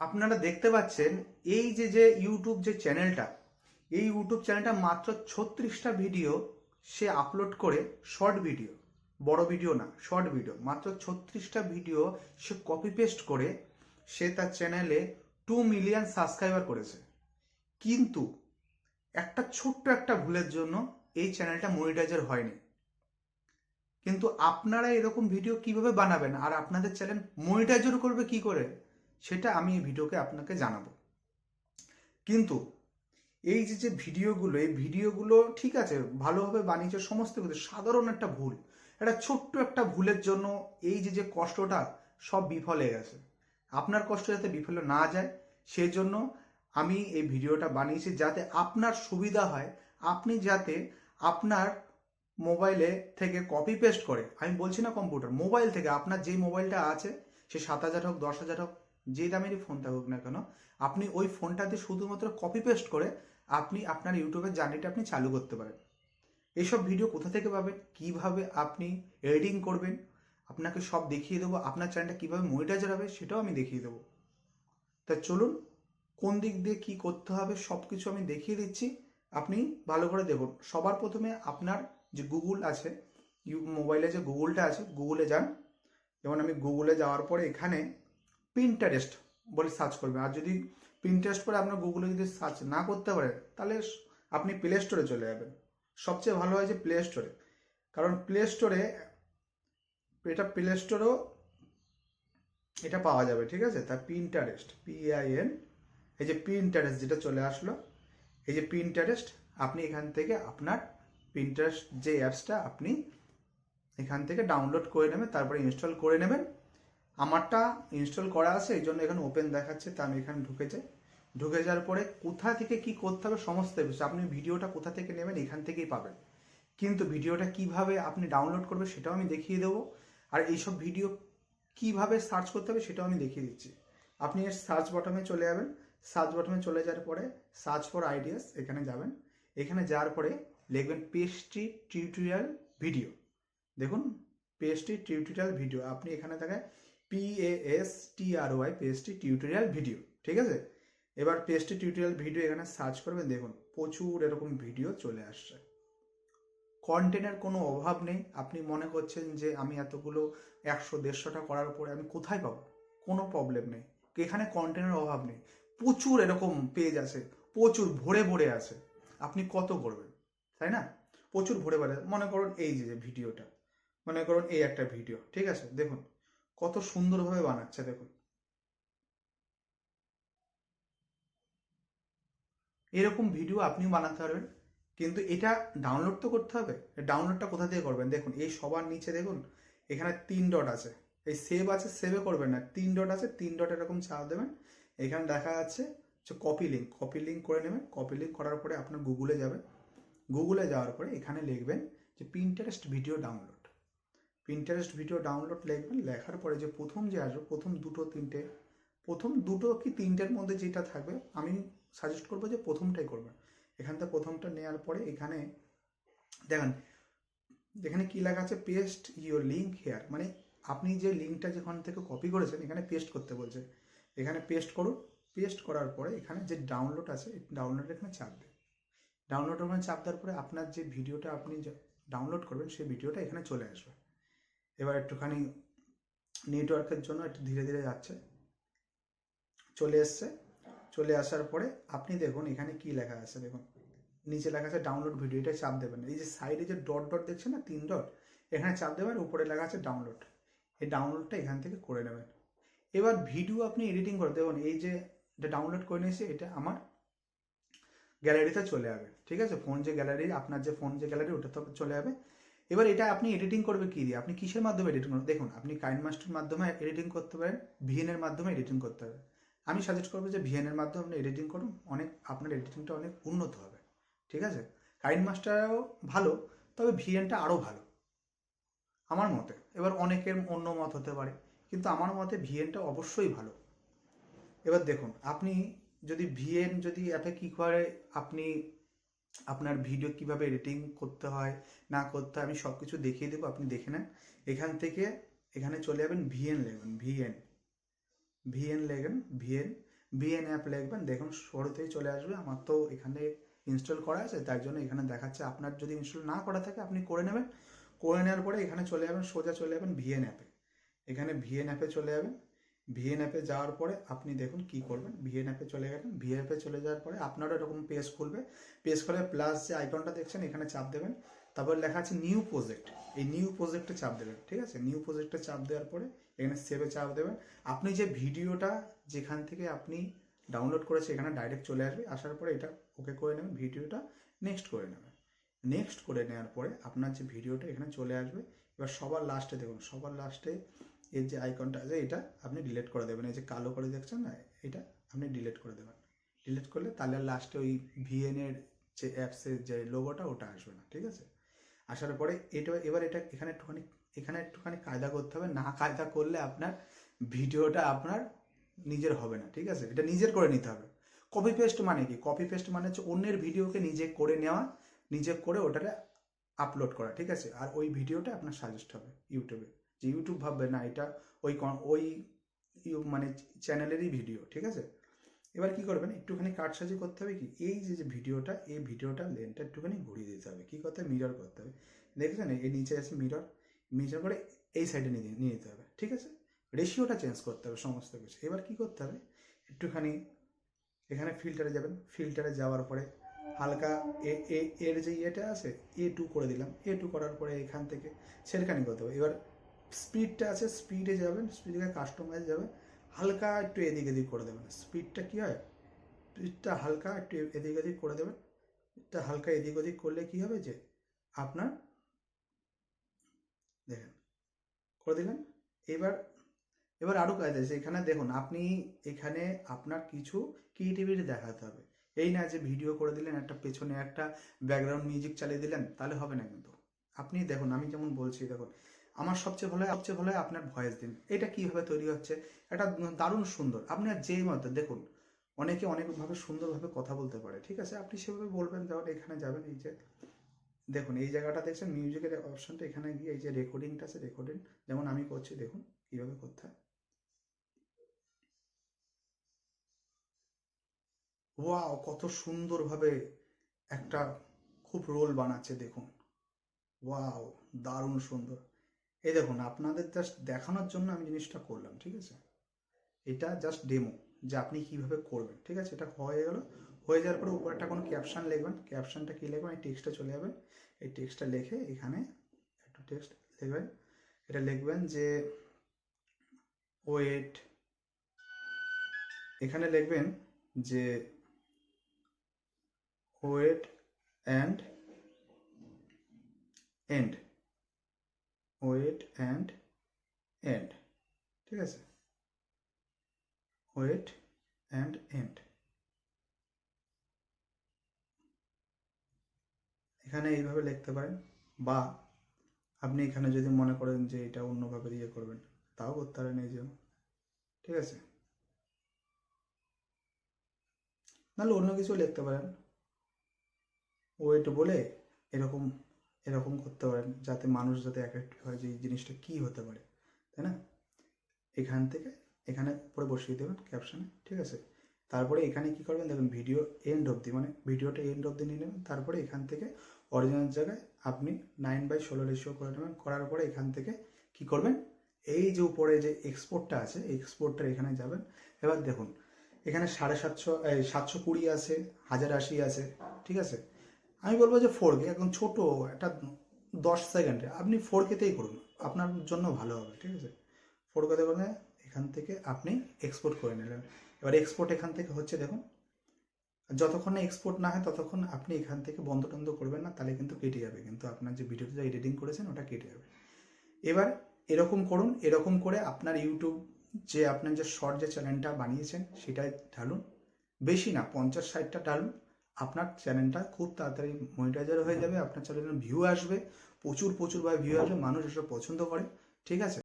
আপনারা দেখতে পাচ্ছেন এই যে ইউটিউব যে চ্যানেলটা, এই ইউটিউব চ্যানেলটা মাত্র 36টা ভিডিও সে আপলোড করে, শর্ট ভিডিও, বড় ভিডিও না, শর্ট ভিডিও, মাত্র 36টা ভিডিও সে কপি পেস্ট করে সে তার চ্যানেলে 2 মিলিয়ন সাবস্ক্রাইবার করেছে। কিন্তু একটা ছোট্ট একটা ভুলের জন্য এই চ্যানেলটা মনিটাইজার হয়নি। কিন্তু আপনারা এরকম ভিডিও কিভাবে বানাবেন আর আপনাদের চ্যানেল মনিটাইজার করবে কি করে, সেটা আমি এই ভিডিওকে আপনাকে জানাবো। কিন্তু এই যে ভিডিওগুলো, এই ভিডিওগুলো ঠিক আছে, ভালোভাবে বানিয়েছে সমস্ত কিছু, সাধারণ একটা ভুল, একটা ছোট্ট একটা ভুলের জন্য এই যে কষ্টটা সব বিফলে গেছে। আপনার কষ্ট যাতে বিফলে না যায় সেই জন্য আমি এই ভিডিওটা বানিয়েছি, যাতে আপনার সুবিধা হয়। আপনি যাতে আপনার মোবাইলে থেকে কপি পেস্ট করে, আমি বলছি না কম্পিউটার, মোবাইল থেকে, আপনার যেই মোবাইলটা আছে সে 7,000 হোক 10,000 হোক, যে দামেরই ফোন থাকুক না কেন, আপনি ওই ফোনটাতে শুধুমাত্র কপি পেস্ট করে আপনি আপনার ইউটিউবের জার্নিটা আপনি চালু করতে পারেন। এইসব ভিডিও কোথা থেকে পাবেন, কিভাবে আপনি এডিটিং করবেন, আপনাকে সব দেখিয়ে দেবো। আপনার চ্যানেলটা কীভাবে মনিটাইজার হবে সেটাও আমি দেখিয়ে দেবো। তা চলুন, কোন দিক দিয়ে কি করতে হবে সব কিছু আমি দেখিয়ে দিচ্ছি, আপনি ভালো করে দেখুন। সবার প্রথমে আপনার যে গুগল আছে, মোবাইলে যে গুগলটা আছে, গুগলে যান। যেমন আমি গুগলে যাওয়ার পরে এখানে পিন্টারেস্ট বলে সার্চ করবেন। আর যদি পিন্টারেস্ট করে আপনার গুগলে যদি সার্চ না করতে পারেন, তাহলে আপনি প্লে স্টোরে চলে যাবেন। সবচেয়ে ভালো হয় যে প্লে স্টোরে, কারণ প্লে স্টোরে প্লে স্টোরেও এটা পাওয়া যাবে, ঠিক আছে। তা পিন্টারেস্ট, PIN, এই যে পিন্টারেস্ট যেটা চলে আসলো, এই যে পিন্টারেস্ট, আপনি এখান থেকে আপনার পিন্টারেস্ট যে অ্যাপসটা আপনি এখান থেকে ডাউনলোড করে নেবেন, তারপরে ইনস্টল করে নেবেন। আমারটা ইনস্টল করা আছে, এই জন্য এখানে ওপেন দেখাচ্ছে, তা আমি এখানে ঢুকে যাই। ঢুকে যাওয়ার পরে কোথা থেকে কি করতে হবে সমস্ত বিষয়, আপনি ভিডিওটা কোথা থেকে নেবেন এখান থেকেই পাবেন। কিন্তু ভিডিওটা কিভাবে আপনি ডাউনলোড করবেন সেটাও আমি দেখিয়ে দেবো। আর এইসব ভিডিও কিভাবে সার্চ করতে হবে সেটাও আমি দেখিয়ে দিচ্ছি। আপনি এর সার্চ বটমে চলে যাবেন। সার্চ বটমে চলে যাওয়ার পরে সার্চ ফর আইডিয়াস এখানে যাবেন। এখানে যাওয়ার পরে লিখবেন পেস্ট্রি টিউটোরিয়াল ভিডিও। দেখুন, পেস্ট্রি টিউটোরিয়াল ভিডিও, আপনি এখানে থাকে PASTRY, পেস্ট্রি টিউটোরিয়াল ভিডিও, ঠিক আছে। এবার পেস্ট্রি টিউটোরিয়াল ভিডিও এখানে সার্চ করবেন, দেখুন প্রচুর এরকম ভিডিও চলে আসছে। কন্টেন্টের কোনো অভাব নেই। আপনি মনে করছেন যে আমি এতগুলো 100-150টা করার পরে আমি কোথায় পাবো, কোনো প্রবলেম নেই। এখানে কন্টেন্টের অভাব নেই, প্রচুর এরকম পেজ আছে, প্রচুর ভরে ভরে আছে। আপনি কত করবেন, তাই না? প্রচুর ভরে ভরে, মনে করুন এই যে ভিডিওটা, মনে করুন এই একটা ভিডিও, ঠিক আছে, দেখুন কত সুন্দরভাবে বানাচ্ছে, দেখুন এরকম ভিডিও আপনিও বানাতে পারবেন। কিন্তু এটা ডাউনলোড তো করতে হবে। ডাউনলোডটা কোথা থেকে করবেন, দেখুন এই সবার নিচে দেখুন এখানে 3 ডট আছে, এই সেভ আছে, সেভে করবেন না, 3 ডট আছে, 3 ডট এরকম চাপ দেবেন। এখানে দেখা যাচ্ছে যে কপি লিঙ্ক করে নেবেন। কপি লিঙ্ক করার পরে আপনার গুগলে যাবেন। গুগলে যাওয়ার পরে এখানে লিখবেন যে Pinterest video download. Pinterest video download লিখবেন। লেখার পরে যে প্রথম যে আসবে, প্রথম দুটো কি তিনটের মধ্যে যেটা থাকবে, আমি সাজেস্ট করবো যে প্রথমটাই করবেন। এখান থেকে প্রথমটা নেওয়ার পরে এখানে দেখেন, এখানে কি লেখা আছে, পেস্ট ইউর লিঙ্ক হেয়ার, মানে আপনি যে লিঙ্কটা যেখান থেকে কপি করেছেন এখানে পেস্ট করতে বলছে। এখানে পেস্ট করুন। পেস্ট করার পরে এখানে যে ডাউনলোড আছে, ডাউনলোড এখানে চাপ দেন। ডাউনলোড ওখানে চাপ দেওয়ার পরে আপনার যে ভিডিওটা আপনি ডাউনলোড করবেন সেই ভিডিওটা এখানে চলে আসবে। এবার একটুখানি নেটওয়ার্কের জন্য একটু ধীরে ধীরে যাচ্ছে, চলে এসছে। চলে আসার পরে আপনি দেখুন এখানে কি লেখা আছে, দেখুন নিচে লেখা আছে ডাউনলোড ভিডিও, এটা চাপ দেবেন। এই যে সাইডে যে ডট ডট দেখছেন না, 3 ডট, এখানে চাপ দেবেন, উপরে লেখা আছে ডাউনলোড। এই ডাউনলোডটা এখান থেকে করে নেবেন। এবার ভিডিও আপনি এডিটিং করে দেখুন, এই যে ডাউনলোড করে নিয়েছি এটা আমার গ্যালারিতে চলে যাবে, ঠিক আছে। ফোন যে গ্যালারি, আপনার যে ফোন যে গ্যালারি, ওটা তো চলে যাবে। এবার এটা আপনি এডিটিং করবে কি দিয়ে, আপনি কিসের মাধ্যমে এডিটিং করবেন, দেখুন আপনি কাইনমাস্টার মাধ্যমে এডিটিং করতে পারেন, VN এর মাধ্যমে এডিটিং করতে পারেন। আমি সাজেস্ট করবো যে VN এর মাধ্যমে আপনি এডিটিং করুন, অনেক আপনার এডিটিংটা অনেক উন্নত হবে, ঠিক আছে। কাইনমাস্টারও ভালো, তবে VNটা আরও ভালো আমার মতে। এবার অনেকের অন্য মত হতে পারে, কিন্তু আমার মতে VNটা অবশ্যই ভালো। এবার দেখুন আপনি যদি VN যদি অ্যাপে কী করে আপনি আপনার ভিডিও কিভাবে এডিটিং করতে হয় না করতে হয়, আমি সব কিছু দেখিয়ে দেবো, আপনি দেখে নেন। এখান থেকে এখানে চলে যাবেন, VN লিখবেন, VN লিখবেন, VN। ভিএন অ্যাপ লিখবেন, দেখুন শুরুতেই চলে আসবে। আমার তো এখানে ইনস্টল করা আছে, তাই জন্য এখানে দেখাচ্ছে। আপনার যদি ইনস্টল না করা থাকে আপনি করে নেবেন। করে নেওয়ার পরে এখানে চলে যাবেন, সোজা চলে যাবেন ভিএন অ্যাপে। এখানে ভিএন অ্যাপে চলে যাবেন। ভিএন অ্যাপে যাওয়ার পরে আপনি দেখুন কি করবেন। ভিএন অ্যাপে চলে গেলেন, ভিএন অ্যাপে চলে যাওয়ার পরে আপনারও এরকম পেজ খুলবে। পেজ খুলে প্লাস যে আইকনটা দেখছেন এখানে চাপ দেবেন, তারপর লেখা আছে নিউ প্রজেক্ট। এই নিউ প্রজেক্টে চাপ দেবেন, ঠিক আছে। নিউ প্রজেক্টে চাপ দেওয়ার পরে এখানে সেভে চাপ দেবেন। আপনি যে ভিডিওটা যেখান থেকে আপনি ডাউনলোড করেছে এখানে ডাইরেক্ট চলে আসবে। আসার পরে এটা ওকে করে নেবেন, ভিডিওটা নেক্সট করে নেবেন। নেক্সট করে নেওয়ার পরে আপনার যে ভিডিওটা এখানে চলে আসবে। এবার সবার লাস্টে দেখুন, সবার লাস্টে এর যে আইকনটা আছে এটা আপনি ডিলিট করে দেবেন। এই যে কালো করে দেখছেন না, এটা আপনি ডিলিট করে দেবেন। ডিলিট করলে তাহলে লাস্টে ওই ভিএন এর যে অ্যাপসের যে লোগোটা ওটা আসবে না, ঠিক আছে। আসার পরে এবার এটা এখানে একটুখানি কায়দা করতে হবে, না কায়দা করলে আপনার ভিডিওটা আপনার নিজের হবে না, ঠিক আছে। এটা নিজের করে নিতে হবে। কপি পেস্ট মানে কি? কপি পেস্ট মানে হচ্ছে অন্যের ভিডিওকে নিজে করে নেওয়া, নিজে করে ওটাকে আপলোড করা, ঠিক আছে। আর ওই ভিডিওটা আপনার সাজেস্ট হবে ইউটিউবে, যে ইউটিউব ভাববে না এটা ওই মানে চ্যানেলেরই ভিডিও, ঠিক আছে। এবার কি করবেন, একটুখানি কাটসাজি করতে হবে। কি এই যে ভিডিওটা, এই ভিডিওটা লেনটা একটুখানি ঘুরিয়ে দিতে হবে। কি করতে হবে, মিরর করতে হবে। দেখছেন এই নিচে আছে মিরর, মিরর করে এই সাইডে নিয়ে নিতে হবে, ঠিক আছে। রেশিওটা চেঞ্জ করতে হবে সমস্ত কিছু। এবার কি করতে হবে, একটুখানি এখানে ফিল্টারে যাবেন। ফিল্টারে যাওয়ার পরে হালকা এর যে ইয়েটা আছে A2 করে দিলাম। A2 করার পরে এখান থেকে সেরখানি করতে হবে। এবার স্পিডটা আছে, স্পিডে যাবেন, স্পিডে কাস্টমাইজ যাবে, হালকা একটু এদিক এদিক করে দেবেন। স্পিডটা কী হয়, স্পিডটা হালকা একটু এদিক ওদিক করে দেবেন। এটা হালকা এদিক ওদিক করলে কি হবে, যে আপনার দেখেন করে দিলেন। এবার এবার আরও কাজ আছে এখানে দেখুন। আপনি এখানে আপনার কিছু ক্রিয়েটিভিটি দেখাতে হবে। এই না যে ভিডিও করে দিলেন, একটা পেছনে একটা ব্যাকগ্রাউন্ড মিউজিক চালিয়ে দিলেন, তাহলে হবে না কিন্তু। আপনি দেখুন, আমি যেমন বলছি দেখুন, আমার সবচেয়ে ভালো হয় আপনার ভয়েস দিন। এটা কীভাবে তৈরি হচ্ছে, এটা দারুণ সুন্দর। আপনি আর যেই মতো দেখুন, অনেকে অনেকভাবে সুন্দরভাবে কথা বলতে পারে, ঠিক আছে। আপনি সেভাবে বলবেন। যেমন এখানে যাবেন, এই যে দেখুন এই জায়গাটা দেখছেন মিউজিকের অপশনটা, এখানে গিয়ে এই যে রেকর্ডিংটা আছে, রেকর্ডিং যেমন আমি করছি দেখুন কীভাবে করতে হয়। ওয়াও, কত সুন্দরভাবে একটা খুব রোল বানাচ্ছে দেখুন। ওয়াও, দারুণ সুন্দর। এই দেখুন, আপনাদের জাস্ট দেখানোর জন্য আমি জিনিসটা করলাম, ঠিক আছে। এটা জাস্ট ডেমো যে আপনি কিভাবে করবেন, ঠিক আছে। এটা হয়ে গেল। হয়ে যাওয়ার পরে উপরে একটা কোনো ক্যাপশন লিখবেন। ক্যাপশনটা কী লিখবেন, এই টেক্সটটা চলে যাবেন। এই টেক্সটটা লিখে এখানে একটু টেক্সট লিখবেন। এটা লিখবেন যে ওয়েট, এখানে লিখবেন যে wait and end, wait and end, ঠিক আছে। ওয়েট অ্যান্ড এন্ড, এখানে এইভাবে লিখতে পারেন। বা আপনি এখানে যদি মনে করেন যে এটা অন্যভাবে দিয়ে করবেন, তাও করতে পারেন, এই যে, ঠিক আছে। নাহলে অন্য কিছু লিখতে পারেন। ওয়েট বলে এরকম এরকম করতে পারেন, যাতে মানুষ যাতে অ্যাট্রাক্ট হয় যে এই জিনিসটা কী হতে পারে, তাই না। এখান থেকে এখানে উপরে বসিয়ে দেবেন ক্যাপশনে, ঠিক আছে। তারপরে এখানে কি করবেন দেখুন, ভিডিও এন্ড অবধি, মানে ভিডিওটা এন্ড অবধি নিয়ে নেবেন। তারপরে এখান থেকে অরিজিনাল জায়গায় আপনি 9:16 রেশিও করে নেবেন। করার পরে এখান থেকে কি করবেন, এই যে উপরে যে এক্সপোর্টটা আছে, এক্সপোর্টটা এখানে যাবেন। এবার দেখুন এখানে 750, 720 আছে, 1080 আছে, ঠিক আছে। আমি বলবো যে 4K, এখন ছোটো একটা 10 সেকেন্ডে আপনি 4K-তেই করুন, আপনার জন্য ভালো হবে, ঠিক আছে। 4K-তে করলে এখান থেকে আপনি এক্সপোর্ট করে নিলেন। এবার এক্সপোর্ট এখান থেকে হচ্ছে দেখুন। যতক্ষণ না এক্সপোর্ট না হয় ততক্ষণ আপনি এখান থেকে বন্ধ টন্ধ করবেন না, তাহলে কিন্তু কেটে যাবে। কিন্তু আপনার যে ভিডিওতে যা এডিটিং করেছেন ওটা কেটে যাবে। এবার এরকম করুন। এরকম করে আপনার ইউটিউব যে আপনার যে শর্ট যে চ্যানেলটা বানিয়েছেন সেটাই ঢালুন। বেশি না, 50-60টা ঢালুন। আপনার চ্যানেলটা খুব তাড়াতাড়ি মনিটাইজার হয়ে যাবে। আপনার চ্যানেলের ভিউ আসবে, প্রচুরভাবে ভিউ আসবে, মানুষ এসব পছন্দ করে, ঠিক আছে।